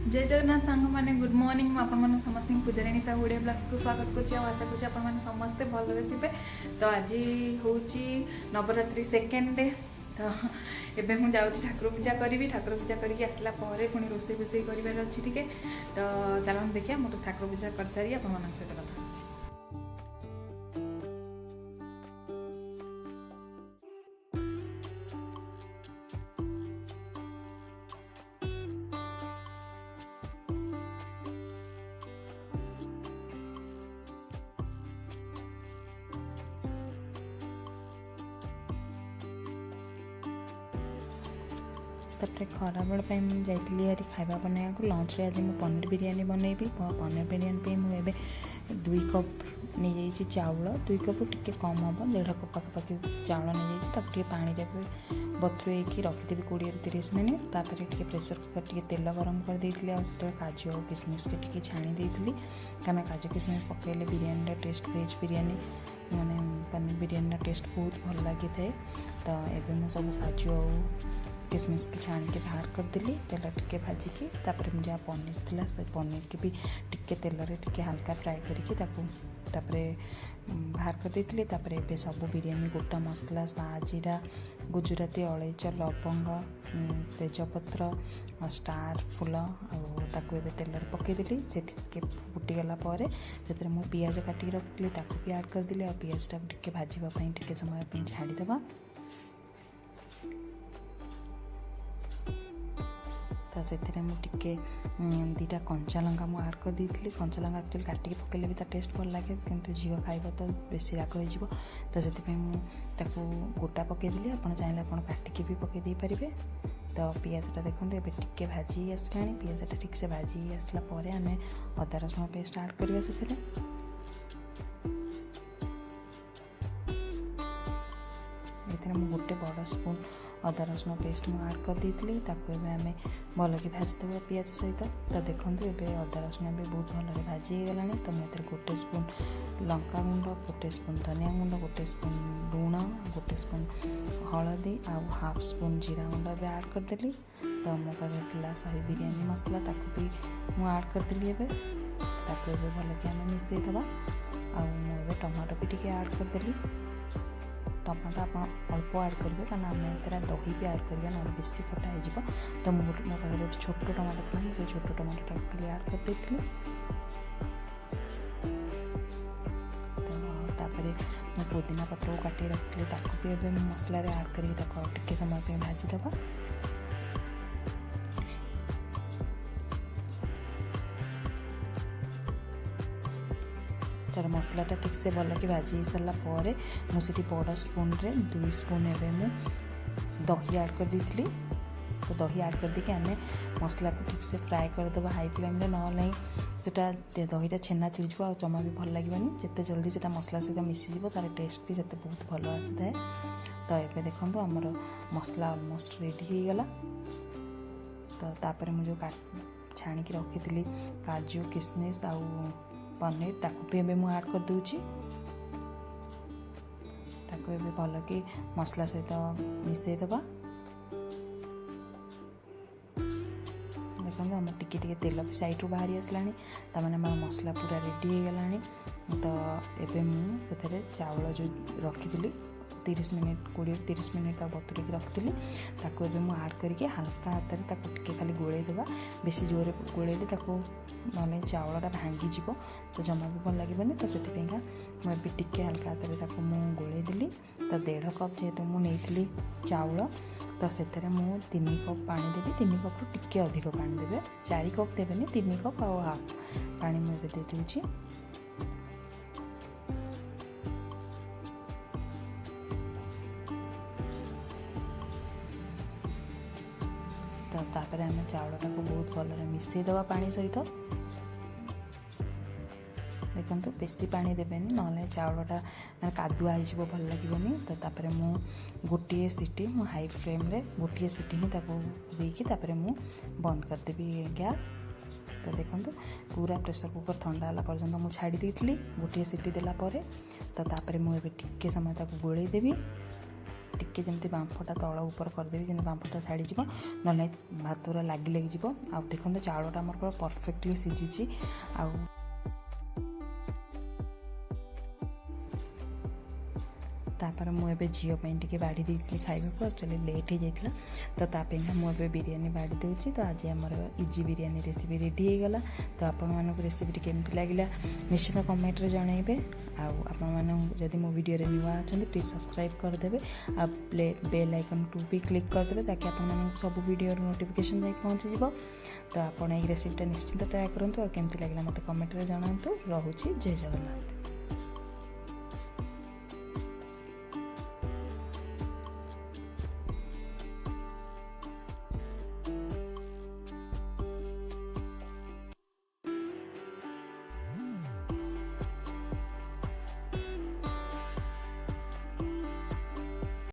जय जगन्नाथ सांग मैंने गुड मॉर्निंग आपन समस्त पूजाराणी साहू ओडिया ब्लॉग्स को स्वागत करुँच आशा करें समस्ते भलरे थे। तो आज हूँ नवरात्रि सेकेंड डे। तो एबे हूँ जाऊँ ठाकुर पूजा करी ठाकुर पूजा करके आसला पुणी रोसे फुसे करार अच्छी टे। तो चलो देखिए मोर ठाकुर पूजा कर सारी आप सहित कथा। तापर खरा बेल जाइली हारी खाଇବା बनाया लंच रे आज मैं पनीर बिरयानी बनैबी। पनीर बिरयानी मुझे 2 कप नहीं जाइए चाउल 2 कप टिके कम हम 1.5 कप पाखापाखि चाउल नहीं जाइए पानी बतुरे रखीदेवी 20-30 मिनिट। तापर टे प्रेसर कुकर टे तेल गरम कर देती और काजू और किसमिश के टे छाणी देती कारण काजू किसमिश पकड़े बिरयानी टेस्ट वेज बिरयानी माने पनीर बिरयानी टेस्ट बहुत भल लगी थाए। तो ये मुझे सब काजू और किसमिश की छाण के बाहर करदेली तेल टिके भाजिकी जहाँ पनीर थिला से पनीर की भी टिके तेल टिके हल्का फ्राए करके बाहर कर देती। तापर सब बिरयानी गोटा मसला साजीरा गुजराती अलैच लवंग तेजपत्र स्टार फूल आउ तेल पकईदेली से फुटीगला से मुझे पियाज काटिक रखी भी आड करदेली और पियाज टे भाजवाई टे समय छाड़ीदे। तो से मुझे 2टा कंचा लंका मुझे आड कर देती। कंचा लंका एक्चुअली काटिक पकड़े भी टेस्ट भल लगे किंतु झील खाइब तो बेसी राग हो तो से गोटा पकईदेली आप चाहिए आप काटिकी भी पकई पारे। तो पियाजटा देखते ए टिके भाजी आसला पियाजटा ठीक से भाजी आसला आम अदा रसुण पेस्ट आड करवा से गोटे बड़ स्पून अदा रसुण पेस्ट मुझे आड कर देती आम भल कि भाजीदेव पियाज सहित। तो देखो ये अदा रसुण भी बहुत भल भाजी गला। तो मुझे गोटे स्पून लंका गुंड गोटे स्पून धनिया गुंड गोटे स्पून लुण गोटे स्पून हलदी आउ हाफ स्पून जीरा गुंड भी आड करदेली। तो मो पाला शाही बिरयानी मसला भी मुझे आड करदेली भल कि आम मिसईदे। आउ टमाटो भी टे आड करदेली। टमाटो आप अल्प आड करेंगे कारण आम ए दही भी आड करवा ना बेसी खटा हो। तो मो पाखे गोटे छोट टमाटो था से छोट टमाटो खाली आड कर देती। तो पुदीना पत्र को काटी रखी भी मसला आड करके समय भाजीदे। तार मसलाटा ठीक से भल कि भाजी सारा मुझे बड़ स्पून रे 2 स्पून एवं दही आड कर देती। तो दही आड कर देके आम मसला को ठीक से फ्राए करदे हाई फ्लेम ना सेटा दहीटा छेना चुईज आ जमा भी भल लगे जिते जल्दी से मसला सहित मिसीज तार टेस्ट भी से बहुत भल आसी थाए। तो ये देखो आमर मसला ऑलमोस्ट रेडी हो गला। तो तापर मुझे छाणिकी रखी थी काजू किसमिश आउ पनीर भी मुझे आड कर दूची भल कि मसला सहित मिसईदे। देखो आम टिके तेल भी साइड बाहरी आसला तमें मसला पूरा रेडी हो गला। तो ये मुझे चाउल जो रखी 30 मिनिट 20-30 मिनिट बतुरे रखी मुझे आड करके हल्का हाथ में टे खाली गोलैदेवा बेसी जोरे गोलैले ना चाउलटा भांगीज तो जमा भी भल लगे। तो से मुझे टे हल्का हाथ में गोलैदेली। तो 1.5 कप जेहेतु मुझे चाउल तो से 3 कप पानी देवी 3 कप टिके अधिक पानी देवे 4 कप देवे 3 कप आ हाफ पानी मुझे दे दूँगी। तो तापर आम चाउलटा को बहुत भल मिसईदे पानी सहित। देखो बेसी पानी देवेनि ना चाउलटा कादुआ हो भल लगे। तो तापर मु गोटे सीटी मु हाई फ्लेम रे गोटे सीटी ही देकी मु बंद करदेवी गैस। तो देखो पूरा प्रेसर कुकर ठंडा होला पर्यंत मु छाड़ी देती गोटे सीटी देला। तो तापर मुझे टिके समय गोलैदेवी ଟିକେ ଯେମିତି ବାମ୍ଫଟା ତଳ ଉପର କରିଦେବି, ଯେମିତି ବାମ୍ଫଟା ଛାଡ଼ିଯିବ, ନହେଲେ ନାଇଁ ଭାତ ଗୁରା ଲାଗି ଲାଗିଯିବ। ଆଉ ଦେଖନ୍ତୁ ଚାଉଳଟା ଆମର ପୁରା ପରଫେକ୍ଟଲି ସିଝିଛି। ଆଉ ତାପରେ ମୁଁ ଏବେ ଝିଅ ପାଇଁ ଟିକେ ବାଢ଼ି ଦେଇଥିଲି ଖାଇବାକୁ, ଆକ୍ଚୁଆଲି ଲେଟ୍ ହେଇଯାଇଥିଲା ତ ତା ପାଇଁକା ମୁଁ ଏବେ ବିରିୟାନୀ ବାଢ଼ି ଦେଉଛି। ତ ଆଜି ଆମର ଇଜି ବିରିୟାନୀ ରେସିପି ରେଡ଼ି ହେଇଗଲା। ତ ଆପଣମାନଙ୍କୁ ରେସିପିଟି କେମିତି ଲାଗିଲା ନିଶ୍ଚିତ କମେଣ୍ଟରେ ଜଣାଇବେ। ଆଉ ଆପଣମାନଙ୍କୁ ଯଦି ମୋ ଭିଡ଼ିଓରେ ନୂଆ ଅଛନ୍ତି ପ୍ଲିଜ୍ ସବସ୍କ୍ରାଇବ୍ କରିଦେବେ, ଆଉ ବେଲ୍ ଆଇକନ୍କୁ ବି କ୍ଲିକ୍ କରିଦେବେ, ତାକି ଆପଣମାନଙ୍କୁ ସବୁ ଭିଡ଼ିଓର ନୋଟିଫିକେସନ୍ ଯାଇକି ପହଞ୍ଚିଯିବ। ତ ଆପଣ ଏଇ ରେସିପିଟା ନିଶ୍ଚିତ ଟ୍ରାଏ କରନ୍ତୁ, ଆଉ କେମିତି ଲାଗିଲା ମୋତେ କମେଣ୍ଟରେ ଜଣାନ୍ତୁ। ରହୁଛି, ଜୟ ଜଗନ୍ନାଥ।